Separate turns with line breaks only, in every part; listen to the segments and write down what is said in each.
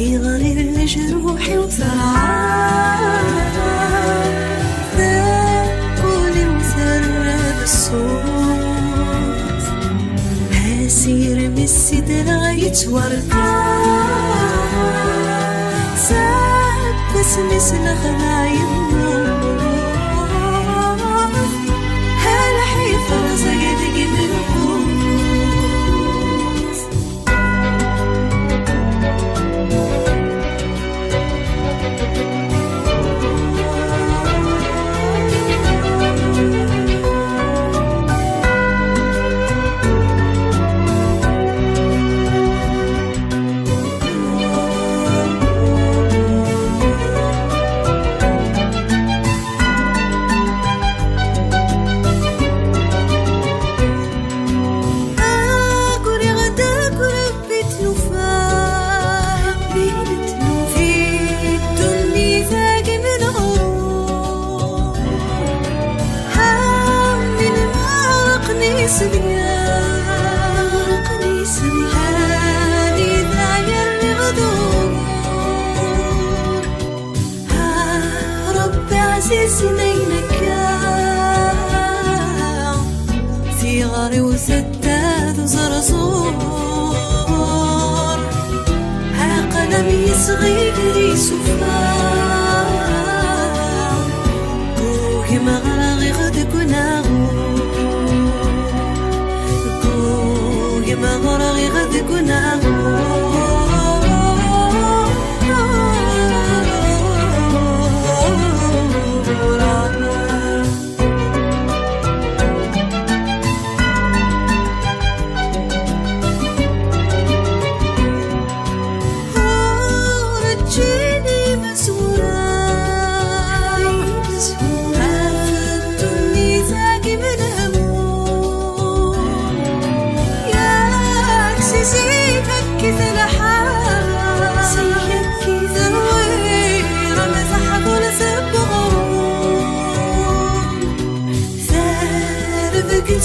في غرير الجروح وثرعان ذاكولي وثرب الصوت هاسير من السدرة يتوركان ساب بسمي سلخنا يموت هلا حيفا زيدك بالقوت ثغري وسداد وزرزور ها قلمي صغير يسفار كوكي مغرغي غدك وناغور كوكي مغرغي غدك وناغور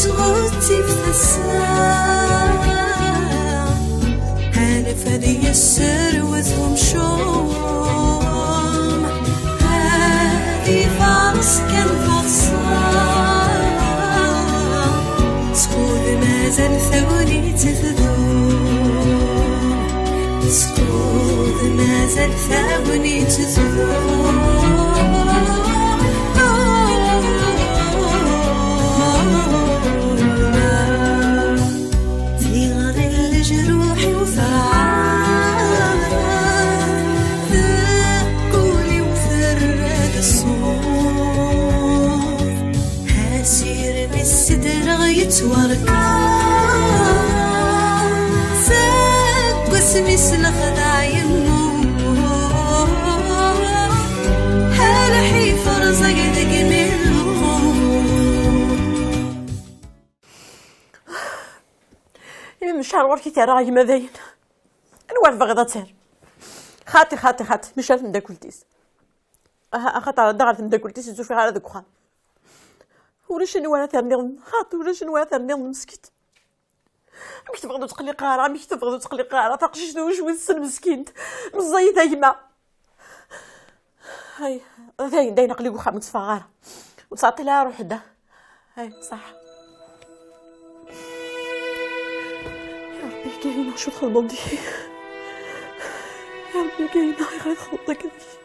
تغطي في الساعة هانف هذي السر وثهم شوم هذي فارس كان فصام سكول مازال ثوني تثذون سكول مازال ثوني تثذون يتوركان ساق واسمي سلخنا يموت هلا حيفا رزقتك من
من شهر وركي تراي ماذين انا واقفه غدا تسير خاطي مش عارف نداكلتيس خاطر دغرت نداكلتيس نزوج في هذا الدخان ولاش نوانا ثاني خاطر ولاش نوانا ثاني مسكيت مش تبغدو تقلي قاره مش تبغدو تقلي قاره فاقش شنو شوي السن مسكين مزيد يما هاي ثاني داينا قلي وخا متفغاره وتصاطي لها روح ده هاي صح يا ربي كاينه شو دخل بلدي يا ربي كاينه غير خلطك انت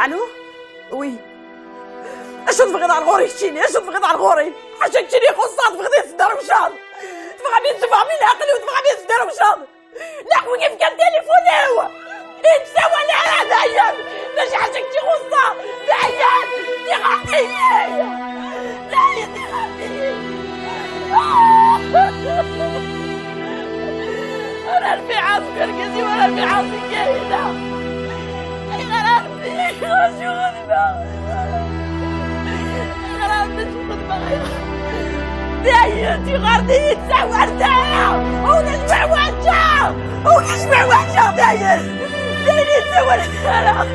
الو وي اش تبغي على الغوري شتيني اش تبغي على الغوري اش تشيني خصات تبغي في الدار وشاد تبغي مين العقل وتبغي مين في الدار وشاد نحو كيف كان تليفونيو انت سوا لي هذايا باش حاجك شي خصه بعيان يا غاديني لا يا غاديني انا ربي عاصفر كزي وانا ربي عاصفر كاينه شو غدبة غرامة شو غدبة دايتي غردي يتسوى ارتاح ونجمع وجه دايت يتسوى الغرام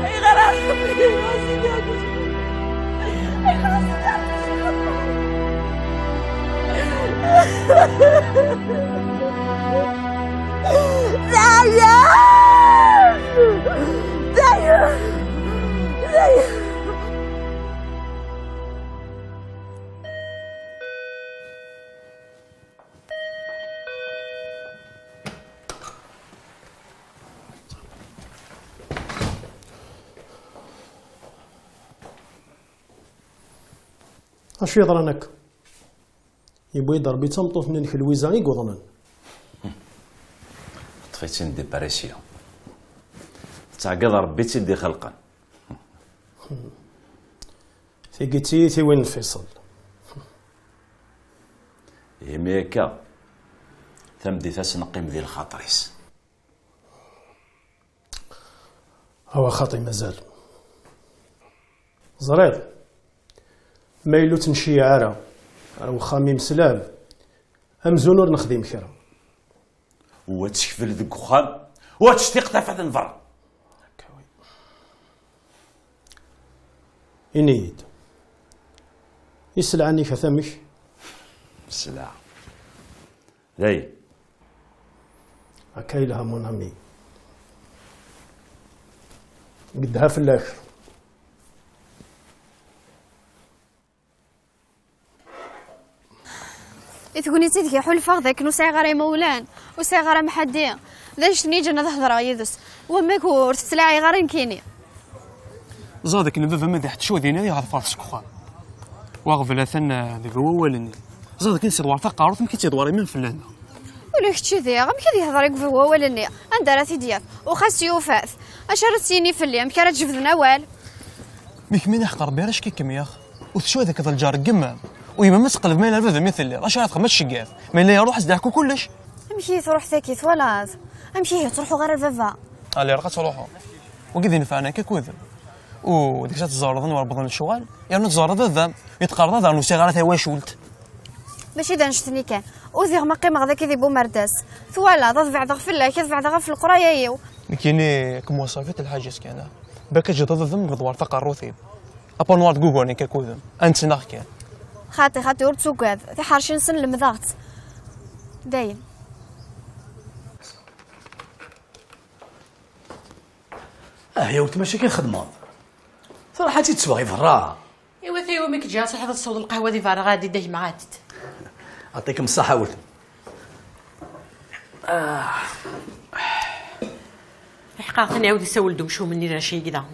اي غرام
اش يضرن هكا يبغي يضرب تمطوط من الويزاني قضنا
طفيتي ديبريسيون تعقد ربيتي دي خلقا
ثقيتي وين الفيصل
يميكا ثمدي تسنقيم ذي الخاطريس
هو خاطي مازال زريض مايلو تمشي عارة وخامي مسلام امزونور نخدم كرا
وتشكفل ذك خام وتشتيق تفعل النظر
إنيد يسلعني كثمك
السلعة ذي
هكاي لها من عمي قدها في الاخر
تقولي تيدك حلفة ذاك نسعي غير مولان وسعي غير محدين ذا شتني جنا ظهر يدس وماك ورتلاعي غير كيني
زادك نبدا ما حتى شو دينا غير فرسك خا واغفل ثنا ذاك هو ولني زادك نسير ورثه قارط يمكن تدوري من فلان
ولا كتشي ذي غير كذي يهضرك في هو ولني عند راسي ديال وخاص يوفاث اشرتيني في الليل مكا تجبدنا وال
ميك مين يحقر بيرش كي كم ياخ وتشو هذاك الجار قمام ويما ما تقلب ما يلفظ مثل اللي راش تخمس شقاف ما لا يروح ازدحكو كلش
امشي تروح ثاكيت ولا امشي تروحوا غير الفافا
اللي رقت تروحوا وكذا نفعنا كوذ وديك تزارضن وربضن الشغال يعني تزارض الذم يتقرض ذا نسيغارتها واش ولت
ماشي اذا نشتني كان وذيغ ما قيم غدا كذي بو مرداس ثوالا ضد بعد في الله كذ بعد في القرايه يو
كايني كم وصفات الحاجات كان باك جد الذم غدوار تقروثي ابا نوار جوجوني كوذ انت ناخ كان
خاطي ورتسوكاد في حارشين سن المضغط دايم
يا ولد ماشي كنخدمها صراحه تسواغي فرا
ايوا ثي يومك جا صحة تصود القهوه دي فارغه غادي دايما عادت
يعطيكم الصحه ولد
الحقيقه نعاود نسول دوم شو مني راه شي كذا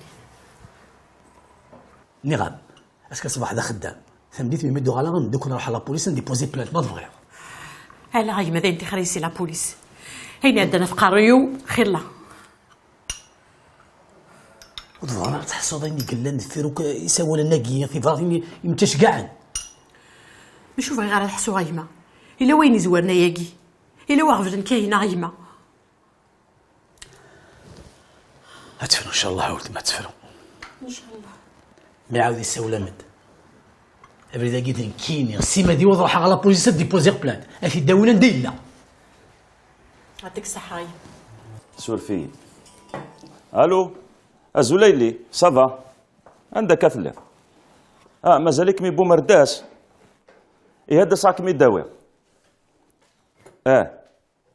نغام اسكو صباح هذا خدام ثمديت يمدوا غالا ندوك نروح على البوليس نديبوزي بلانت ما تبغي
هلا غاي ماذا انت خريسي لا بوليس هينا عندنا في قاريو خير لا
ودفعنا تحسوا ضيني قلان فيروك يساووا لنا كيا في فراتيني يمتاش كاع
نشوف غير نحسو غايمه الا وين زوارنا ياكي الا واغفرن كاينه غايمه
هتفنوا ان شاء الله ولد ما تفنوا
ان شاء الله
ما يعاود يساو لامد ابريدا كيدين كيني سيما دي وضروح على بوليس ديبوزي بلانت اش داونا ندينا
يعطيك الصحه غايم
سولفي الو ازوليلي صافا عندك اثلر مازالك مي بو مرداس هذا صاك مي داوي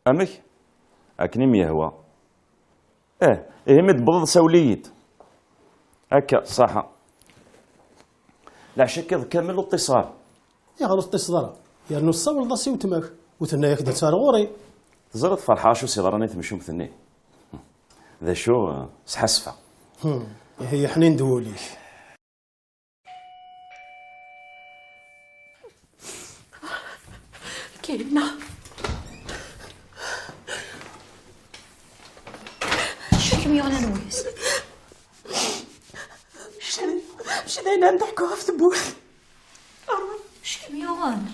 امك اكني مي هو مد بض سوليت هكا صح العشاء كذا كامل اتصال
يا غلط تصدر يا نص ولا ضسي وتماك وتنا ياك دار غوري
زرت فرحه شو سي راني تمشيو مثني ذا شو سحسفه
هي حنين دوليك
كاينه
شو كميون نويس
شدينا نضحكوها في ثبوت
شو كميون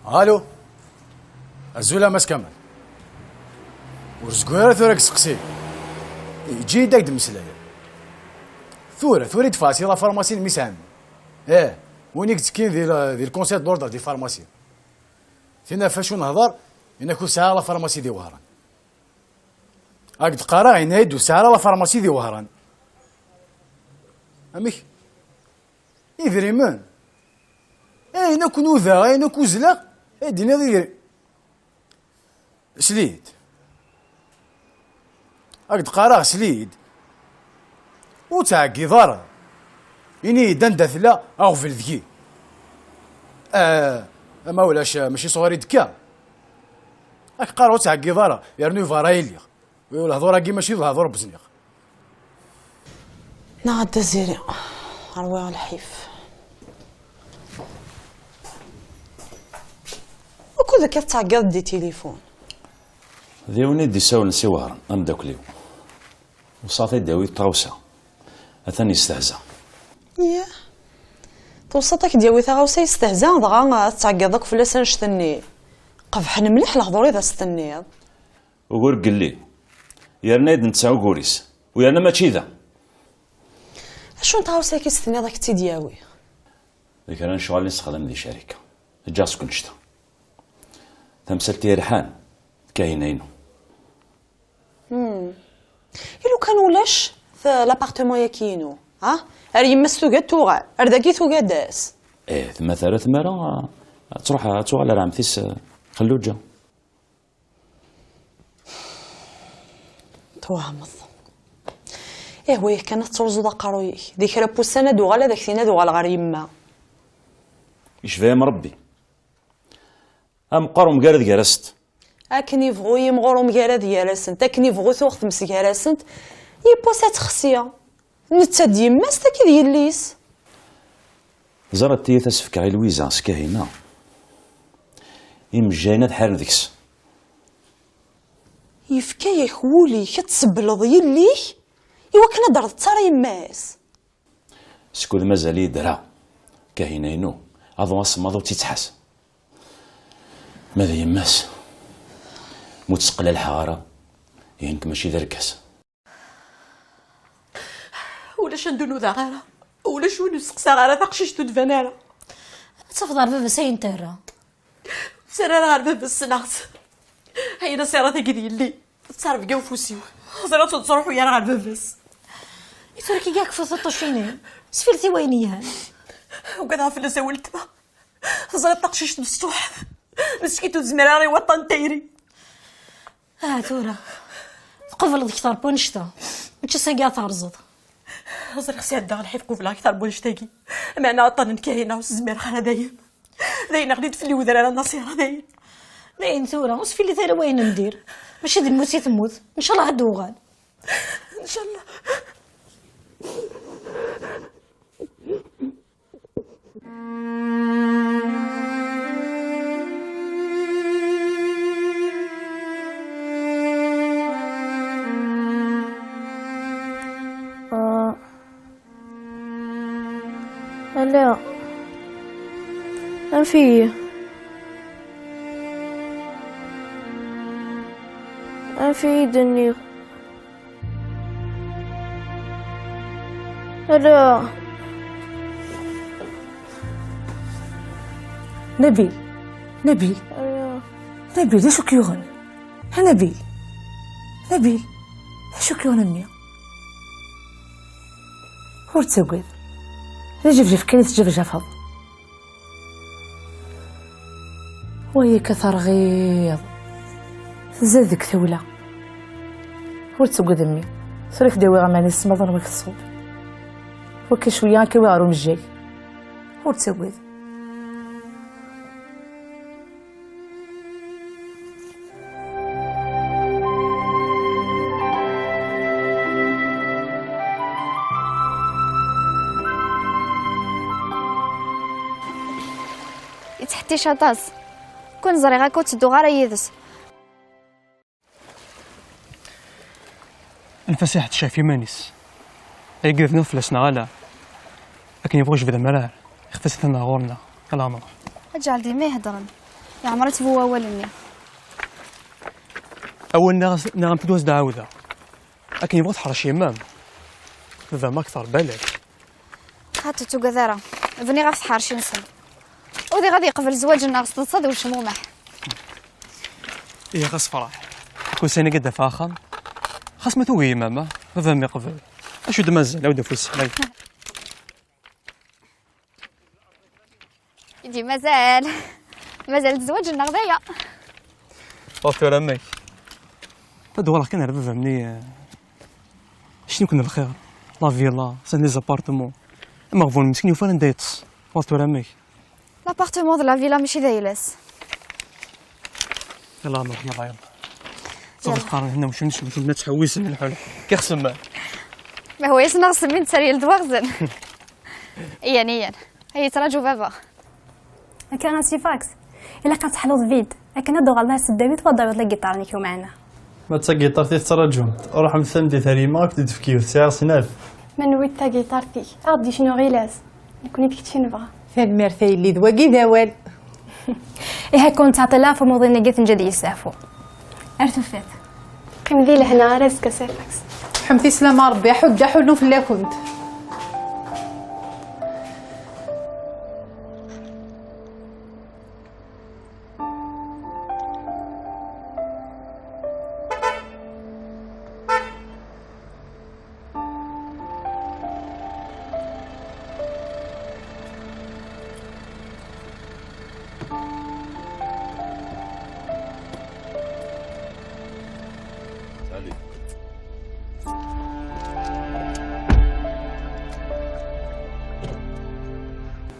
الو الزولا ماس كامل ورزقوها ثورك سقسي يجي داك دمسلايا ثورة تفاسي لا فارماسي المسام وينك تكين ديال الكونسيرت دوردر دي فارماسي فينا فاشو نهضر إنا كون ساعة لا فارماسي دي وهران أقد قارا عنايد وساعة لا فارماسي دي وهران أميك إذريمان أين كون ذا أين كون زلاق دينا ذي سليد أقد قارا سليد وتعقي ضارة إني دندث لا أغفل ذكي ما ولاش ماشي صغيري دكا راك قارو تعقي ضارة يرنو فرايلي والهضورة كي ماشي الهضور بزنيق
نغدا زيري روي الحيف وكذا كيف تعقد دي تليفون
ذيوني دي ساول نسي وهران أم داكليو وصافي داوي طاوسة أثاني يستهزأ
ياه توسطك دياوي ثاغوسا يستهزا دغا تعقدك فلاس نشتني قبحن مليح الهضور إذا استنيض
وقول قلي يرنايد نتساو كوريس ويانا ماشي ذا
اشو انت غاوسا كيستني داك تيدياوي
ذيك انا نشغل نستخدم دي شركة جاس كل شتا تمثلتي ريحان كاينينو
إلو كان ولاش في لابارتمون ياكينو ها راه يما ستوكاد توغال ارداكي توكاد داس
ايه ثم ثلاث مرة تروح على رامثيس خلوجة
توهمض ايه ويه كانت ترزو دا قرويك ديك راه بوسانا دوغال هذاك تينا دوغال غير يما
ايش فاهم ربي ام قارو مقارد جرست
اكن يبغو يمغورو مقارد يالسنت اكن يبغو توخت مسكارسنت يبوسات خصيه نتا ديما ستا كي دياليس
زرت تي تسفك على لويزا سكاهينا يمجينا حال ذيكس
يفكا يا خولي كتسبلض يليك إوا كنا درت ترى يماس
سكول مازال درا كاهينينو اظن صمادو تيتحس ماذا يماس متسقل الحاره ينك ماشي دركاس
ولاش ندونو ذا غيره ولاش وين نسقسا غيره تقشيشتو دفناله
تفضل بابا ساين ترى
سرا غير باب السناط هاينا سيرة كي ديالي تصرف كاع فوسيو زرا تروحو يا غير بابس
يفركي كاع في 16 سفلتي وينيها
وكذا في الناس ولتما زرا تقشيشت مستوح مسكيتو زمراري وطن تايري
ثورة قبل ذيك طربو نشتا ماشي ساقا ترزض
زرا خصي هدا الحيف قبل اكثر بونشتاكي معنا وطن كاينه وزمير خاله دايم غديت في اللي ودرا النصيره دايم
باين ثورة وسفلي ثاني وين ندير ماشي ذي الموت تموت ان شاء الله هدو غال
ان شاء الله
لا أنفي دنيا لا
نبيل نبيل ليش كيوغن نبيل ليش كيوغن النية هو تسوقيد جف كانت جفض وهي كثر غيظ زادك ثولة هو تسوقيد النية صريف داوي غماني السما ضربك الصوب وكي شوية كي وارو مجاي هو تسوقيد
يتحتي شطاس كون زري غاكو تدو غير يدس
الفسيحة شايف يمانيس اي قذنا فلسنا غالا لكن يبغوش بدا مرار اختفت لنا غورنا يلا نروح
اجعل ديما يهضرن يا عمرت بو اولني
اول نغم تدوز دعاوذة لكن يبغى تحرش يمام ذا ما اكثر بالك
هاتو تو قذارة بني غاف تحارشي نسن ودي غادي يقبل زواج الناس تصدي وشمومح.
إيه خاص فرح كوسيني قد فاخر خاص ما توي ماما هذا ما يقبل أشو دمزل عودة فوس لاي
يجي مازال تزوج النغدية
طافتي ولا ماك هاد والله كان ربابا مني شنو كنا الخير لا فيلا سان لي زابارتمون اما غفون مسكين وفان دايتس طافتي ولا ماك
لابارتمون دو لا فيلا ماشي دايلس.
يلا نروح يلا صافي قارن هنا واش نشوف الناس تحويس من الحل كيخصم
ما هو يسنغس من تسالي الدواغزن إيانيا هي تراجو بابا
كان سي فاكس الا كانت حلوض فيد لكن هادو غالنا سدابي تفضل تلاقي الجيتار نيكيو معنا
ما تسا جيتارتي تراجو روح مثلا تاري ماك تدفكيو ساعه سناف
من ويت تا جيتارتي غادي شنو غيلاس نكوني كنتي نبغى
ثان مرثي اللي دواكي داوال
إيه كنت عطلا في موضوع نجات نجدي يسافو ارتفت قيم ذي لهنا رزق سي فاكس
حمتي سلامة ربي حجة حلو في اللي كنت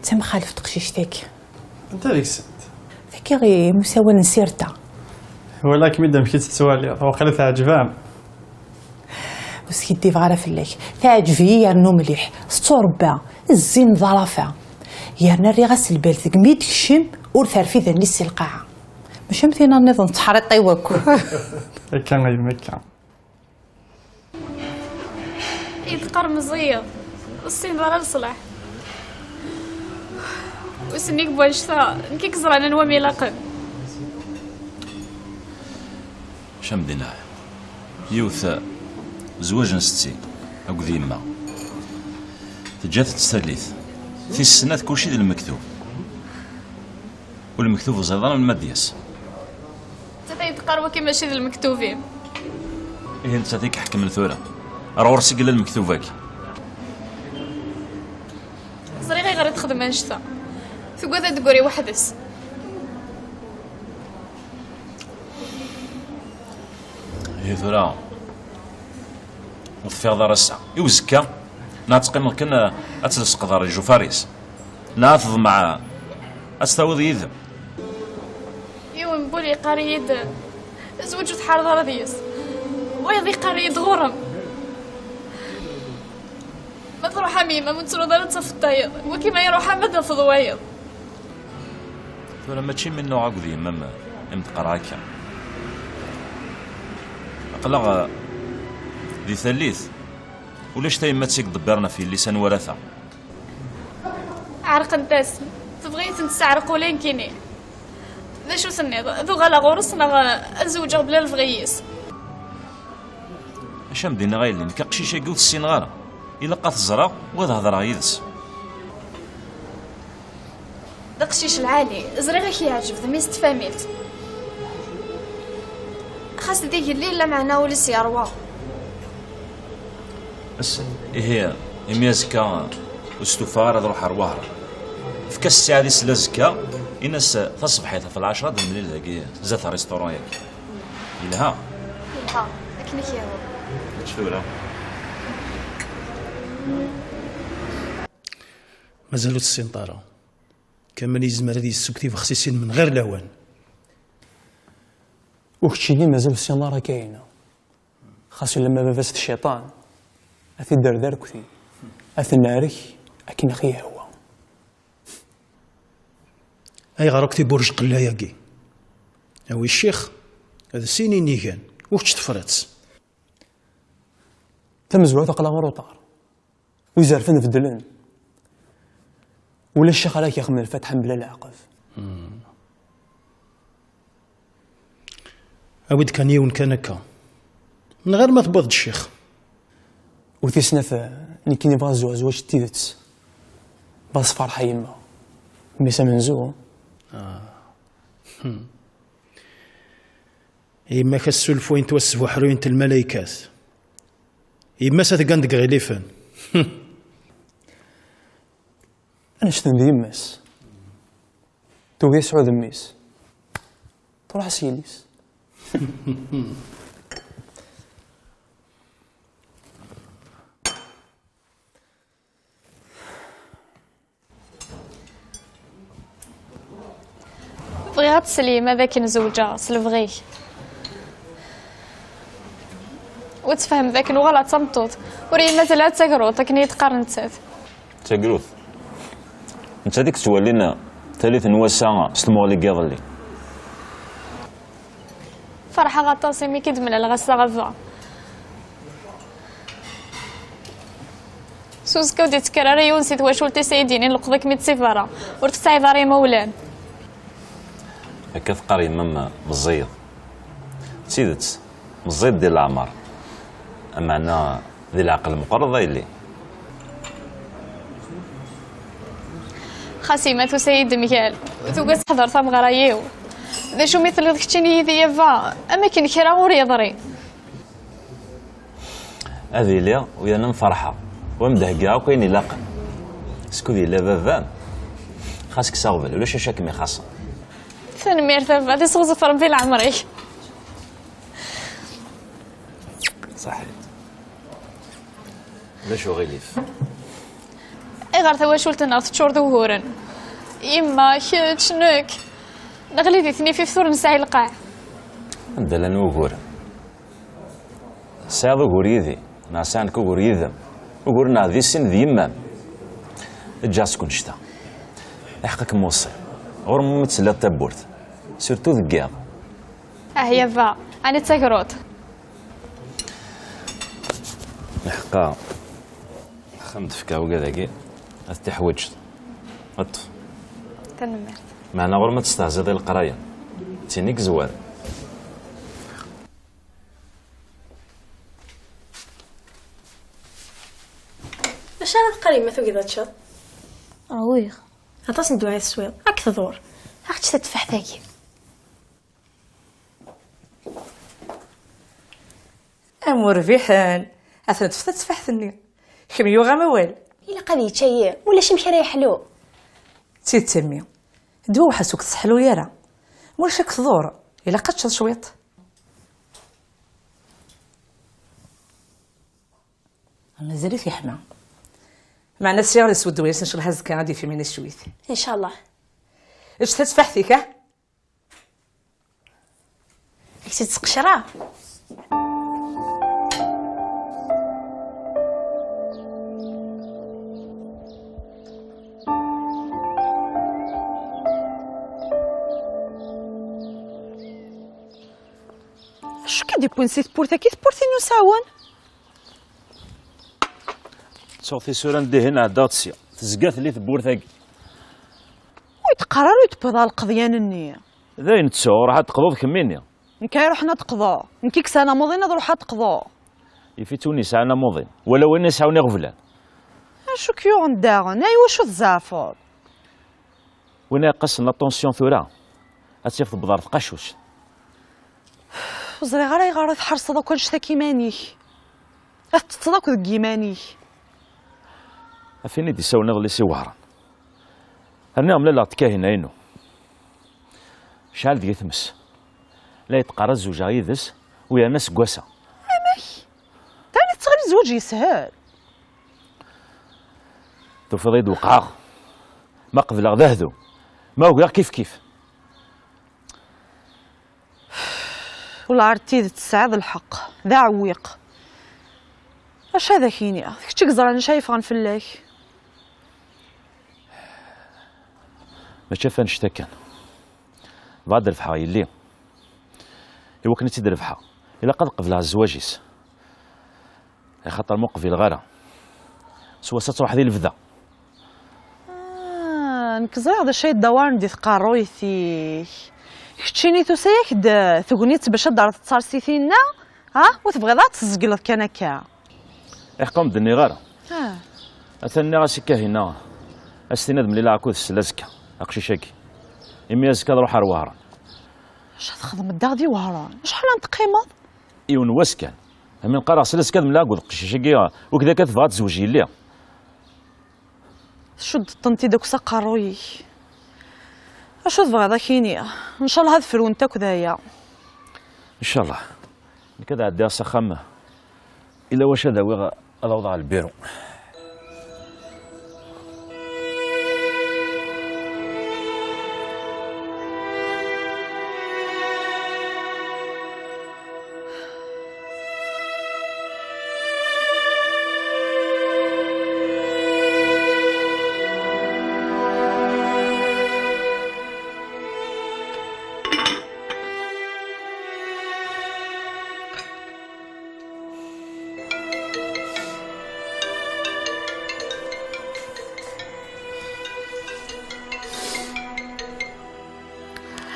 تم خالف تقشيشتك
انت ديك السنت
ذاك غير مساوى نسيرتا
ولكن مدا مشيت تسوالي وقيلا تعجبان
بس كيدي فغالا فلاك تعجبي يا نو مليح الصوربه الزين ظرافه يا ناري غاس البال تقميد الشم ورثار ذا نيس القاعه ماشي مثينا نظن تحريطي وكو
كان غير مكان
يتقر مزيض الصين ضرر صلاح وسنيك بوجثا نكيك زرانا نوامي لاقن
شمدنا يوث زواج ستي أو ذيما تجات تستليث في السنة كلشي ديال المكتوب والمكتوب زيدان من مدياس
تتا يتقر وكي ماشي ديال المكتوبين
إيه انت تيك حكم الثورة راه ورسي قال المكتوباك
زري غير تخدم انشتا ثقوا ذا تقولي وحدس
هي ثورة وفي هذا رسا يوزكا ناتقيم كنا أتلصق دار جو فارس نافض مع أستاوذ يذم
يوم بولي قريد زوجت حار دار ديس ويضي قريد غرم ما تروح ميمة من ترو دار تصفطايض وكما يروح مدى في ضوايض
ثورة ماشي من نوع قذي ماما امتقراكا أقلق ذي ثالث ولاش تايما تسيق دبرنا في اللسان ورثة
عرق انتاس تبغي تنتسعرق ولين كيني ذا شو سنيض ذو غالا غورس نغا زوج بلا الفغيس
اش مدينا غايلين كقشيشه قوت السين غارة إلا قات الزرا وهذا هضرها يدس
دقشيش العالي زري غير كيعجب ذا ميست فاميلت خاص ديك الليل لا معنا ولا سياروا
بس هي ميازكا استفار روح روار في كاس الساعه دي سلازكا الناس تصبحيتها في العشرة د الليل ذاكي زات ريستورون ياك إلها
لكن كيهو
شولا
مازالو السنطرة كمل يزمر هذه السكتي في خصيصين من غير لوان
وكتشي لي مازال السينارة كاينة خاصو لما باباس الشيطان أثي دردار كثي أثي نارك أكين أخيه هو
أي غرقتي برج قلاياكي أوي الشيخ هذا سينين نيكان وكتش تفرات
تمزوع تقلا غروطار ويزرفن في دلن ولا الشيخ راك يخمم الفتح بلا العقف
أود كان يون كان هكا من غير ما تبض الشيخ
وثي سنافة ني كي نبغى زواج تيدت بس فرحة يما ميسا منزو.
إما كالسلفو إنت وسفو حروين الملايكات إما ستقندق غليفان.
أنا شتن ذي يماس توقي سعود ميس طلع سيليس.
بغيها تسليم هذاك نزوجها سلفغيه وتفهم ذاك وغلط تمطوط وري مازال تاكروت لكن يتقارن تسات
تاكروت انت هذيك تولينا ثالث نواسا سلمو لي قاضلي
فرحه غطاسي مي كيدمن على غاسا غفا سوس كودي تكرر يونسيت واش ولتي سيديني نلقضك ميت سفاره ورتسعي داري مولان
هكا تقري ماما مزيض سيدت مزيض ديال العمر اما انا ذي العقل مقرضه اللي
خاسيمة سيد ميكال توقس حضر ثم غرايو ذا شو مثل ذاك تشيني ذي يفا اما كاين كرا غور يضري
هذه ليا ويانا فرحه ومدهكا وكاين يلاقن سكودي لا بابان خاصك صاوبل ولا شاشاك مي خاصه
ثاني ميرثا بعد صغزفر في العمري
صحيح لا شو غيليف
اي غير تواشولت النار تشور ظهورا يما كيت شنوك نغلي ذيتني في فثور نسعي القاع
ندلا نوغورا ساعد وغور يذي ناسان كوغور يذم وغورنا ذي سن ذي يمام الجاس كون شتا يحقك موصل غور متسلا تابورت سيرتو ذكياض
هي فا انا تاكروت
الحقا خمت فكا وكذاكي تحوجت اطف
تنمر
معنا غور ما تستهزئ ديال القرايه تينيك زوار
اش انا تقري ما ثوقي تشط
اويغ
عطاس ندوي السويض هاك تدور هاك تدفح ثاكي امور فيحان اثنت تفحثني كم يوغا موال
الا قضيه تشيع ولا شي مشاريع حلو
تسيت تمي دوا حسوك تسحلو يارا واش راك تدور الا قدش شويط انا زريت في حنا معنا السيارة السود وياس نشغل هزكا غادي في من الشويث
ان شاء الله
اش تتفحثيك ها
كنتي تسقشرا
شو كدي بونسيت بورتا كي تبورتي نساون
صوتي سورة ندي هنا داتسيا تزقات اللي تبورتاكي
ويتقرر ويتبضى القضيان النية
ذاين تسو راح تقضوض كمينيا
نكاي روحنا تقضى نكيك سنة ماضينا روح تقضى
يفي تونس عنا موضين ولا وين يسعوني غفلان
شو كيون داغن ايوا شو تزافر
وين يقصنا طونسيون ثورا هتشوف بضار قشوش
وزري غير غير تحرص هذا كل شتا كيمانيك تتصدق ذك كيمانيك
افيني دي ساونا ظلي سي وهران هرناهم لا تكاهنا ينو شحال ديال ثمس لا يتقرا زوجا يدس ويا ناس قواسه
امي تاني تغري زوج يسهل
توفي ضيد وقعا ما قبل غدا ما هو كيف
ولا عرفتي تسعد الحق ذا عويق اش هذا كيني كنتي كزر انا شايفه غنفلاك
ما شاف نشتكن بعد الفحا يلي ايوا كنتي درفحه الا قد قبلها الزواجيس خاطر موقف الغاره سوا تروح ذي الفدا
نكزر هذا الشيء الدوار ندي ثقارويثي كتشيني توسايك د ثقنيت باش دار تصارسيتينا ها وتبغي لا تسقلط كان هكا
احكم دني غاره اثني راسي كاهنا استناد ملي لا عكود السلاسكا اقشيشاكي امي ازكا نروح وهران.
اش تخدم الداغدي وهران شحال نتقيمض
ايون واسكان من قرا سلاسكا ملي عكود قشيشاكي وكذا كتبغى تزوجي ليها.
شد طنتي دوك سقروي اش تبغى ذاكيني ان شاء الله هاد فرونتا كذايا
ان شاء الله كذا عندها سخامه الا واش داوي الوضع على البيرو.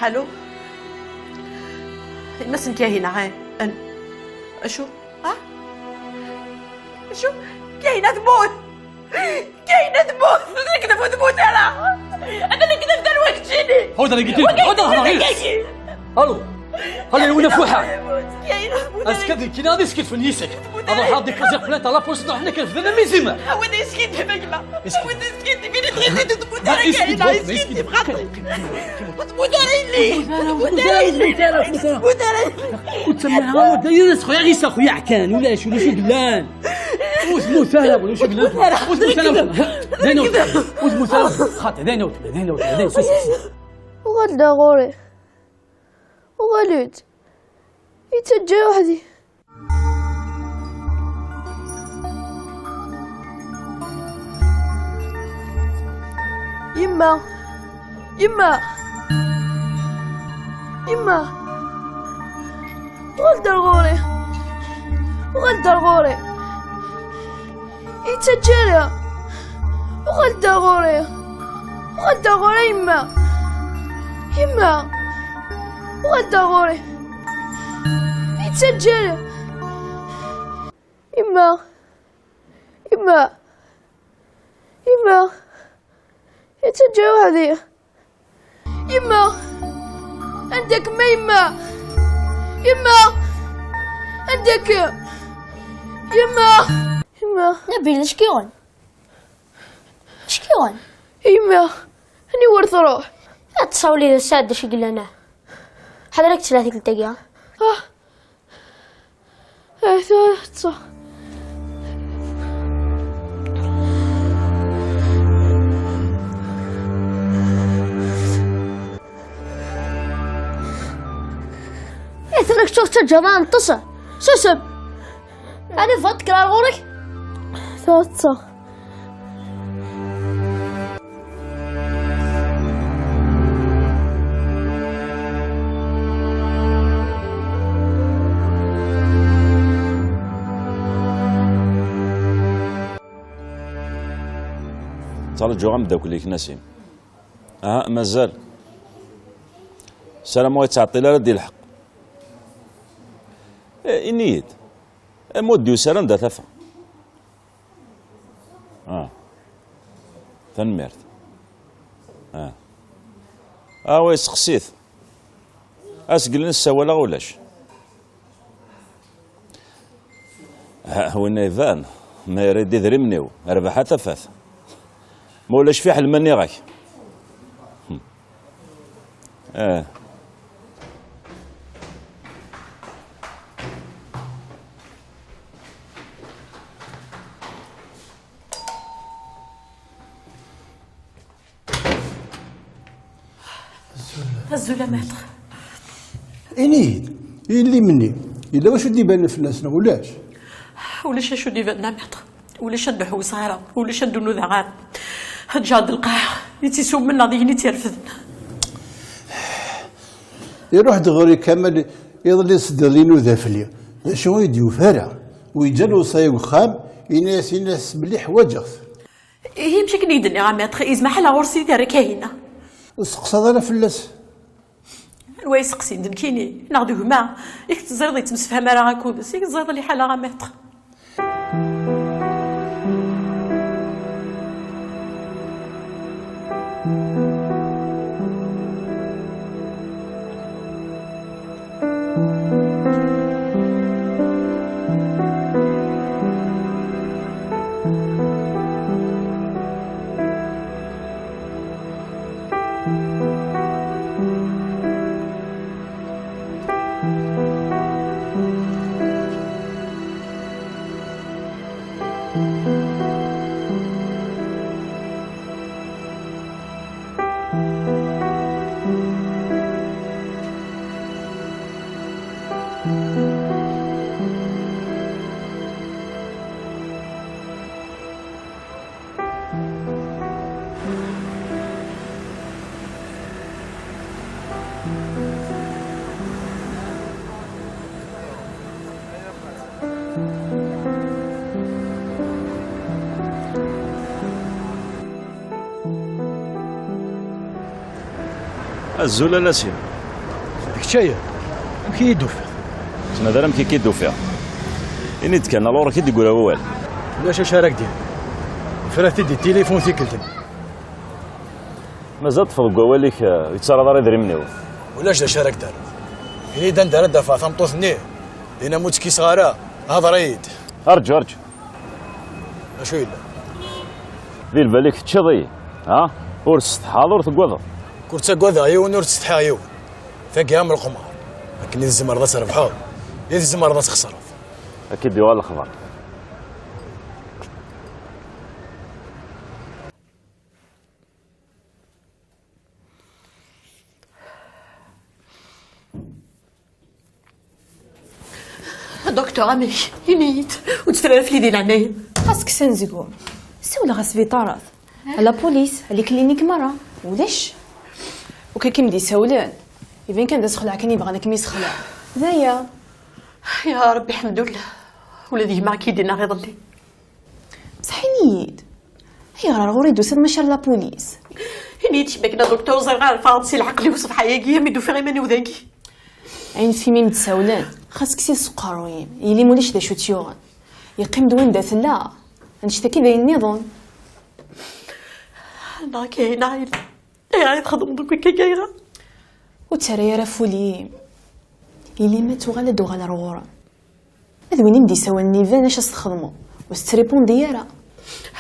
الو الناس كاينه هاي اشو اشو كاينه تموت نكذب وتموت انا اللي كذبت الوقت جيني
هو اللي قلت لك هذا غير الو خلينا ولا فوحه اسكت كي نادي اسكت فنيسك انا حاضي كوزير بلانت على بوست حنا كنفذنا ميزيما
هو ده اسكت بقى هو ده اسكت فين تغيدي تموت
اسكت وتسمعها ودايرس خويا غيسا خويا عكان ولا شو قلان واسمو سهل ولا شو قلان واسمو سهل زينوت واسمو سهل خاطر زينوت
وغدا غوري وغلود يتجي وحدي يما وغدا غوري يتجي وغدا غوري يما وغدا غوري يتسجل يما يتسجل وحدي يما عندك ما يما عندك يما
نبيل شكيون
يما اني ورث روح
لا تصولي السادة شي قلنا حضرتك 30 دقيقة
صح
ترك شوف الجمال انتصر سسب أنا فاتك على غورك
صح
ترجو عم داك ليك نسيم مازال سلام وايت تعطي لا ديال الحق النيد مودي وسلام دا ثفا تنمرت وي سقسيت اسقل نسا ولا غولاش هو نيفان ما يريد يذرمنيو ربح تفاث مولاش في حل مني غاك
الزوله ماتر
انيد اللي مني الا واش اللي بان في الناس
ولاش شو اللي بان ماتر ولاش ندحو صغيره ولاش ندونو ذغار هاد جاد القاع يتيسوب منا ضيني تيرفدن
يروح دغري كامل يضلي صدرينو ذافلي شنو يديو فارع ويجالو صايب خام يناس بلي حواجغ
هي مشي كنيدني غا ماتر يسمح لها غرسي دار كاينه
سقصاد انا فلاس
الواي سقسي ندن كيني ناخدو هما ياك تزرضي تمسفهم راه غاكودس ياك تزرض لي حاله غا ماتر
الزولا لا سير
ديك الشايه كي يدوف
انا دارم كي كيدو فيها اني كان لورا كي يقول هو
ولاش شارك ديال فراتي دي التليفون ثيكلتن
مازال تفضل قواليك يتصرى داري دري مني
ولاش دا شارك دار إني دان دار دافع ثمطوثني لينا موت كي صغارة هذا ريد
ارجو
اشو إلا
ذي الباليك تشضي ها ورس حاضر تقوض
كرتا قوذا عيون ورتستحى عيون فاقي من القمار لكن إذا الزمر ذا تربحو إذا الزمر ذا تخسر
اكيد ديوال الخبر
دكتور امي ينيت وتترف لي ديال العنايه
خاصك سنزقو سولا غا سبيطارات على بوليس على كلينيك مرة ولاش وكي كيمدي سولان يبين كان داز خلع كان يبغى كيما يسخلع ذايا
يا ربي الحمد لله ولادي ما كيدينا غير ضلي
بصح نيت هي راه غوري دوسات ماشي لا بوليس
نيت شبكنا دكتور زير غير فاضسي العقل يوصف حياكي ميدو في غيماني وذاكي
عين في ميم تساولان خاصك سي سقاروين يلي موليش دا شوتيوغن يقيم دوين دات لا نشتكي ذا النظام
انا كاينه عيل تخدم دوك كاينه
وترى يا رفولي يلي مات وغالا وغالا رغورا هذا وين ندي سوالني فان اش تخدموا واستريبون ديارا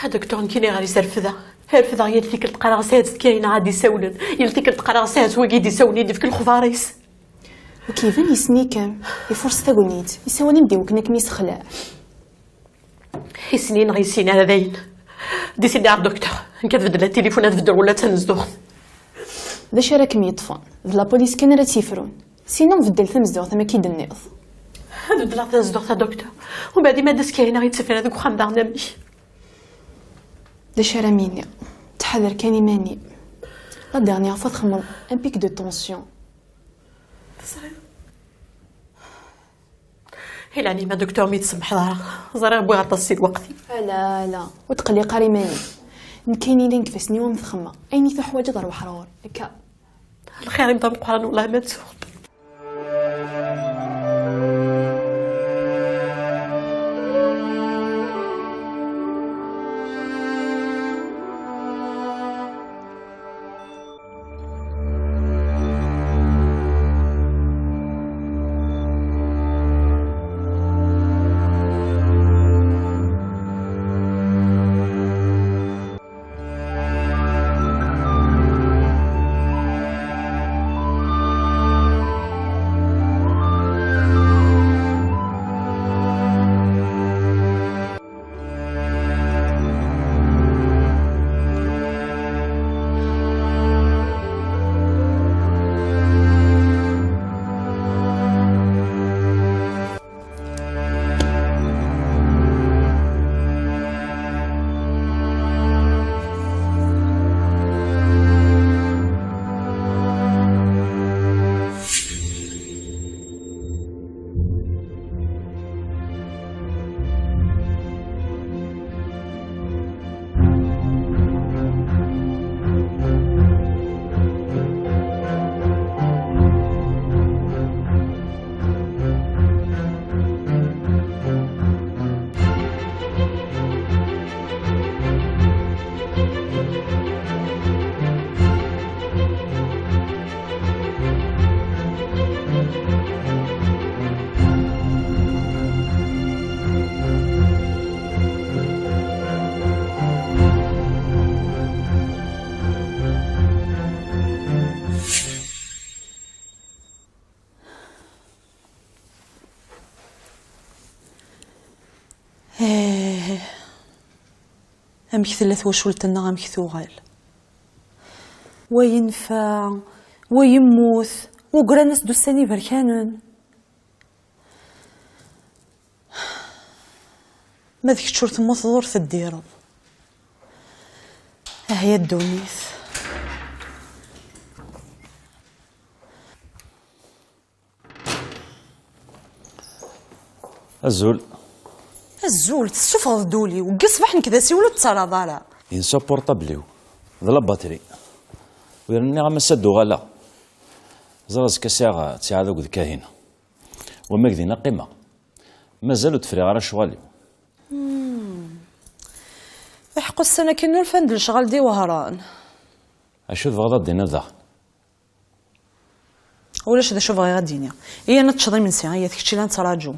هذاك دكتور كيني غادي يسرفدا هرفدا هي ديك القراصات كاينه غادي يسولن يل ديك القراصات وكيد يسولني ديك الخفاريس
وكيفان يسني كام يفرص تاغونيت يسولني نديو كنا كمي يسخلع
سنين غيسين هذا باين دي سيدي عبد الدكتور كتبدل التليفونات في الدر ولا تنزدوخ
داش راكم يطفن لا بوليس كان راه تيفرون سينو نبدل تمزدوغ ثما كيد النيض
هذا بدل تنزدوغ تا دكتور ومن بعد ما داز كاينه غيتسفر هذاك وخام برنامج
داش راه ميني تحذر كان يماني لا ديرنيير فوا تخمم ان بيك دو طونسيون
صحيح هلاني ما دكتور ميت سمح لها زرا بغا تصي وقتي
لا وتقلي قاري ماني نكاينين لين كفاسني ومثخمه عيني في حوايج ضرب حرور هكا
الخير يبدا مقران والله ما تسوق
أمك ثلاث وشولتنا أمك ثوغال وينفع ويموت وقرا ناس دوساني بركانن ما ذيك تشورت ما تضر تديرض هي الدونيث
الزول
الزول تسفض دولي وقصبح كذا سيولو تصرى ضارا
ينسو بورطابليو ذا لاباتري ويرني غا مسدو غالا زراز كساغا تساعد ذوك الكاهنة وما كدينا قيمة مازالو تفري غير شغالي
يحقو السنة كنو الفند الشغال دي وهران
اشوف غدا دينا ذا
ولاش ذا شوف غير غادينيا هي نتشضي من سي هي تكتشي لان تراجو